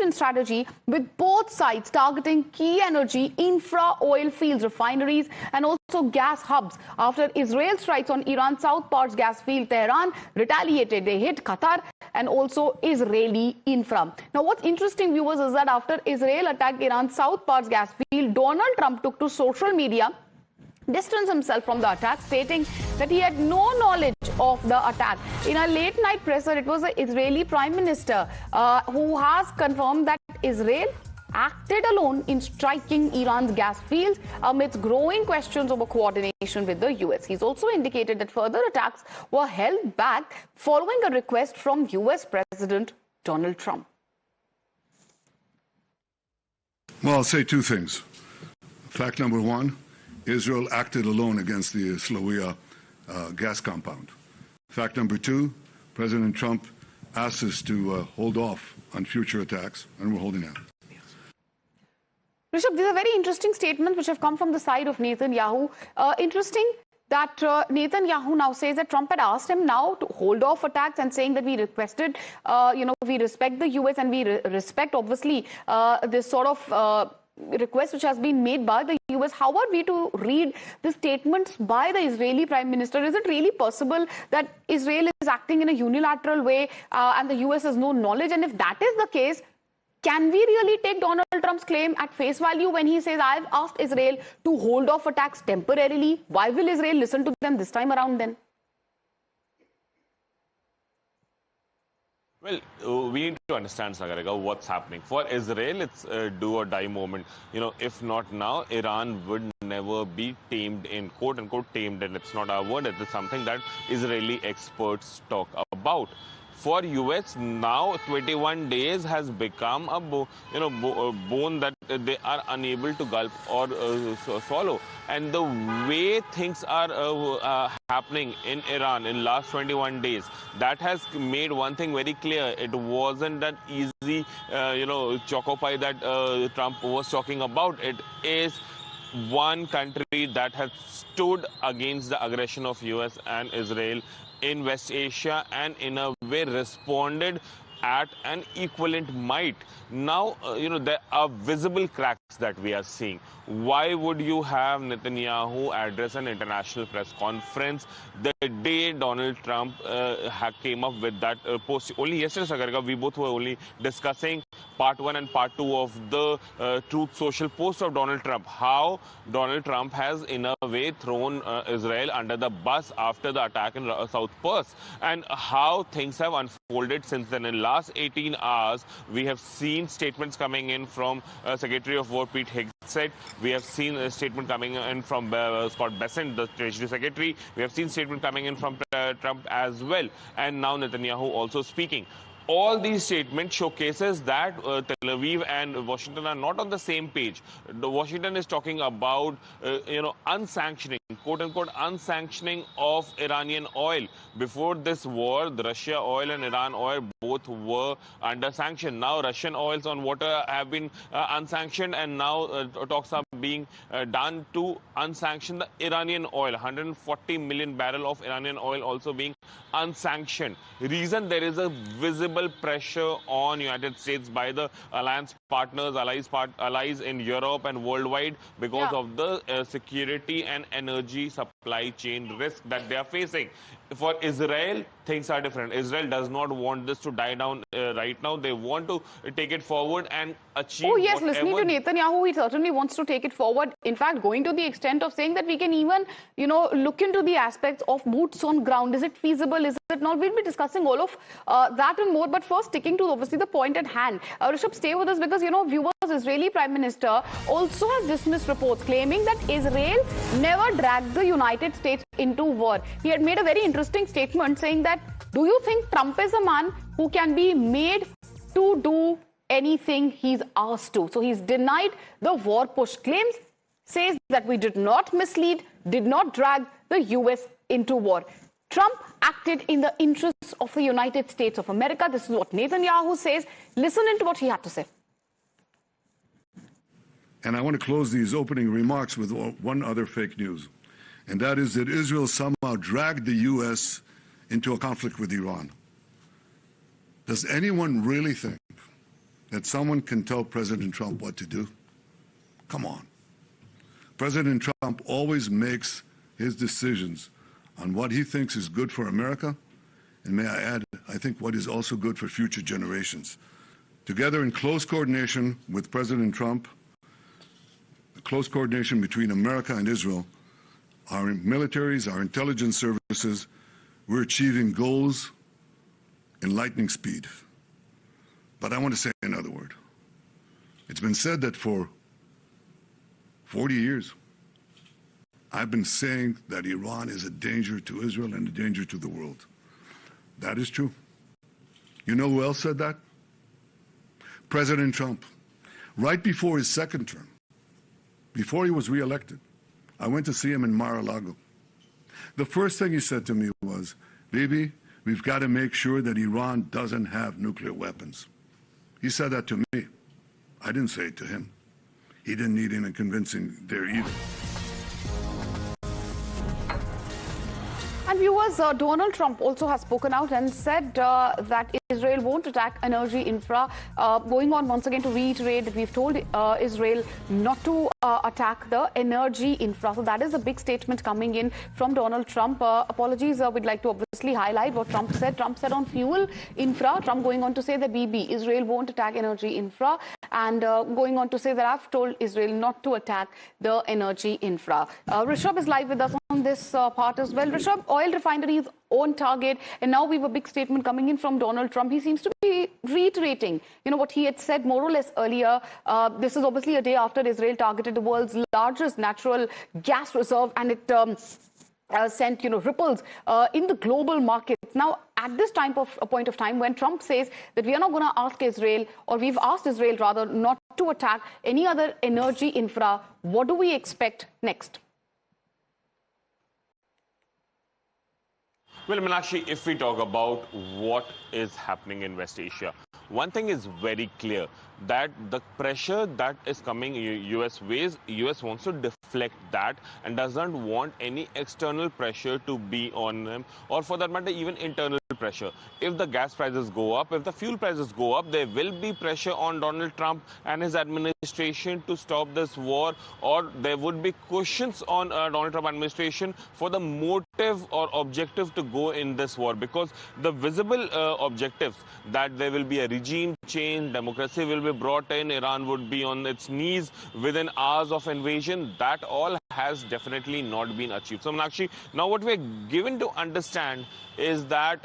escalation strategy, with both sides targeting key energy, infra, oil fields, refineries, and also gas hubs. After Israel strikes on Iran's South Pars gas field, Tehran retaliated. They hit Qatar and also Israeli infra. Now, what's interesting, viewers, is that after Israel attacked Iran's South Pars gas field, Donald Trump took to social media, distanced himself from the attack, stating that he had no knowledge of the attack. In a late-night presser, it was the Israeli Prime Minister who has confirmed that Israel acted alone in striking Iran's gas fields amidst growing questions over coordination with the US. He's also indicated that further attacks were held back following a request from US President Donald Trump. Well, I'll say two things. Fact number one, Israel acted alone against the Slawiya gas compound. Fact number two, President Trump asked us to hold off on future attacks, and we're holding out. Rishabh, these are very interesting statements which have come from the side of Netanyahu. Interesting that Netanyahu now says that Trump had asked him now to hold off attacks, and saying that we requested, we respect the US and we respect, obviously, this sort of request which has been made by the US. How are we to read the statements by the Israeli Prime Minister? Is it really possible that Israel is acting in a unilateral way and the US has no knowledge? And if that is the case, can we really take Donald Trump's claim at face value when he says, I've asked Israel to hold off attacks temporarily? Why will Israel listen to them this time around then? Well, we need to understand, Sagarika, what's happening. For Israel, it's a do or die moment. If not now, Iran would never be tamed in, quote unquote, tamed, and it's not our word, it is something that Israeli experts talk about. For US, now 21 days has become a bone that they are unable to gulp or swallow. And the way things are happening in Iran in last 21 days, that has made one thing very clear. It wasn't that easy, choco pie that Trump was talking about. It is one country that has stood against the aggression of US and Israel in West Asia, and in a way responded at an equivalent might. Now, there are visible cracks that we are seeing. Why would you have Netanyahu address an international press conference the day Donald Trump came up with that post? Only yesterday, Sagarika, we both were only discussing part 1 and part 2 of the Truth Social post of Donald Trump. How Donald Trump has, in a way, thrown Israel under the bus after the attack in South Pars, and how things have unfolded since then. In last 18 hours, we have seen statements coming in from Secretary of War Pete Hegseth. We have seen a statement coming in from Scott Bessent, the Treasury Secretary. We have seen statement coming in from Trump as well. And now Netanyahu also speaking. All these statements showcases that Tel Aviv and Washington are not on the same page. Washington is talking about, unsanctioning, quote-unquote, unsanctioning of Iranian oil. Before this war, the Russia oil and Iran oil both were under sanction. Now Russian oils on water have been unsanctioned, and now talks are being done to unsanction the Iranian oil. 140 million barrel of Iranian oil also being unsanctioned. Reason, there is a visible pressure on United States by the alliance partners, allies in Europe and worldwide, because of the security and energy supply chain risk that they are facing. For Israel, things are different. Israel does not want this to die down right now. They want to take it forward and achieve. Oh yes, listening to Netanyahu, he certainly wants to take it forward. In fact, going to the extent of saying that we can even, look into the aspects of boots on ground. Is it feasible? Is it not? We'll be discussing all of that and more. But first, sticking to obviously the point at hand. Rishabh, stay with us because, viewers, Israeli Prime Minister also has dismissed reports claiming that Israel never dragged the United States into war. He had made a very interesting statement saying that, do you think Trump is a man who can be made to do anything he's asked to? So he's denied the war push claims, says that we did not mislead, did not drag the US into war. Trump acted in the interests of the United States of America. This is what Netanyahu says. Listen into what he had to say. And I want to close these opening remarks with one other fake news, and that is that Israel somehow dragged the U.S. into a conflict with Iran. Does anyone really think that someone can tell President Trump what to do? Come on. President Trump always makes his decisions on what he thinks is good for America, and may I add, I think what is also good for future generations. Together in close coordination with President Trump, close coordination between America and Israel, our militaries, our intelligence services, we're achieving goals in lightning speed. But I want to say another word. It's been said that for 40 years, I've been saying that Iran is a danger to Israel and a danger to the world. That is true. You know who else said that? President Trump. Right before his second term, before he was reelected, I went to see him in Mar-a-Lago. The first thing he said to me was, Bibi, we've got to make sure that Iran doesn't have nuclear weapons. He said that to me. I didn't say it to him. He didn't need any convincing there either. And viewers, Donald Trump also has spoken out and said that Israel won't attack energy infra, going on once again to reiterate that we've told Israel not to attack the energy infra. So that is a big statement coming in from Donald Trump. Apologies, we'd like to obviously highlight what Trump said. Trump said on fuel infra, Trump going on to say that Israel won't attack energy infra, and going on to say that I've told Israel not to attack the energy infra. Rishabh is live with us on this part as well. Rishabh, oil refineries on target, and now we have a big statement coming in from Donald Trump. He seems to be reiterating, what he had said more or less earlier. This is obviously a day after Israel targeted the world's largest natural gas reserve, and it sent ripples in the global markets. Now, at this point of time, when Trump says that we are not going to ask Israel, or we've asked Israel rather, not to attack any other energy infra, what do we expect next? Well, Meenakshi, if we talk about what is happening in West Asia, one thing is very clear, that the pressure that is coming US ways, US wants to deflect that and doesn't want any external pressure to be on them, or for that matter, even internal pressure. If the gas prices go up, if the fuel prices go up, there will be pressure on Donald Trump and his administration to stop this war, or there would be questions on Donald Trump administration for the motive or objective to go in this war, because the visible objectives that there will be a regime change, democracy will be brought in, Iran would be on its knees within hours of invasion, that all has definitely not been achieved. So, Meenakshi, now what we're given to understand is that,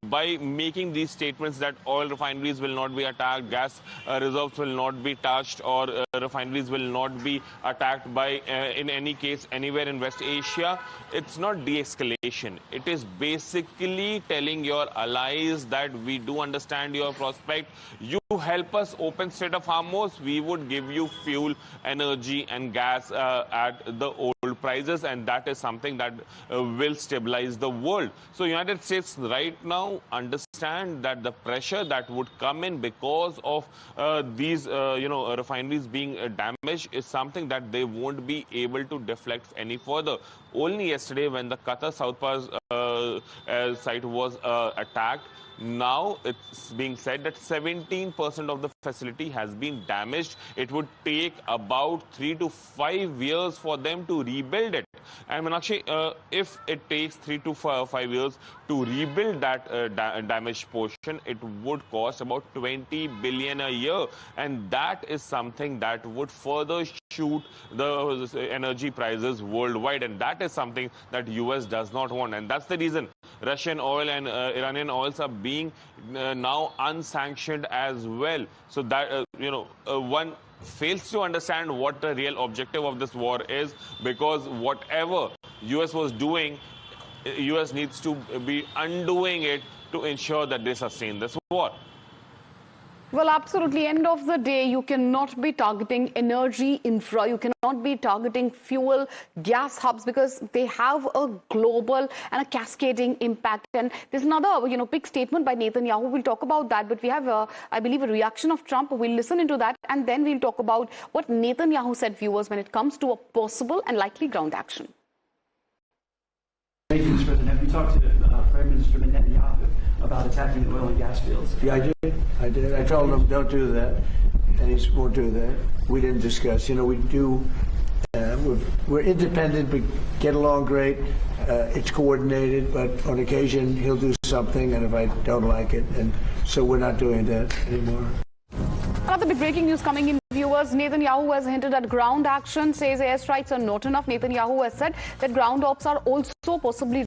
by making these statements that oil refineries will not be attacked, gas reserves will not be touched, or refineries will not be attacked by, in any case, anywhere in West Asia, it's not de-escalation. It is basically telling your allies that we do understand your prospect. You help us open Strait of Hormuz, we would give you fuel, energy and gas at the old prices, and that is something that will stabilize the world. So United States right now understand that the pressure that would come in because of these refineries being damaged is something that they won't be able to deflect any further. Only yesterday, when the Qatar South Pass site was attacked, now it's being said that 17% of the facility has been damaged. It would take about 3 to 5 years for them to rebuild it. And Meenakshi, if it takes 3 to 5 years to rebuild that damaged portion, it would cost about 20 billion a year. And that is something that would further shoot the energy prices worldwide. And that is something that US does not want. And that's the reason Russian oil and Iranian oils are being now unsanctioned as well. So that, one fails to understand what the real objective of this war is, because whatever US was doing, US needs to be undoing it to ensure that they sustain this war. Well, absolutely. End of the day, you cannot be targeting energy infra. You cannot be targeting fuel, gas hubs, because they have a global and a cascading impact. And there's another, big statement by Netanyahu. We'll talk about that. But we have, I believe, a reaction of Trump. We'll listen into that. And then we'll talk about what Netanyahu said, viewers, when it comes to a possible and likely ground action. Thank you, Mr. President. Have you talked to Prime Minister Netanyahu about attacking the oil and gas fields. Yeah, I did. I told him, don't do that, and he won't do that. We didn't discuss. You know, we do. We're independent. We get along great. It's coordinated, but on occasion he'll do something, and if I don't like it, and so we're not doing that anymore. Another big breaking news coming in, viewers. Netanyahu has hinted at ground action, says airstrikes are not enough. Netanyahu has said that ground ops are also possibly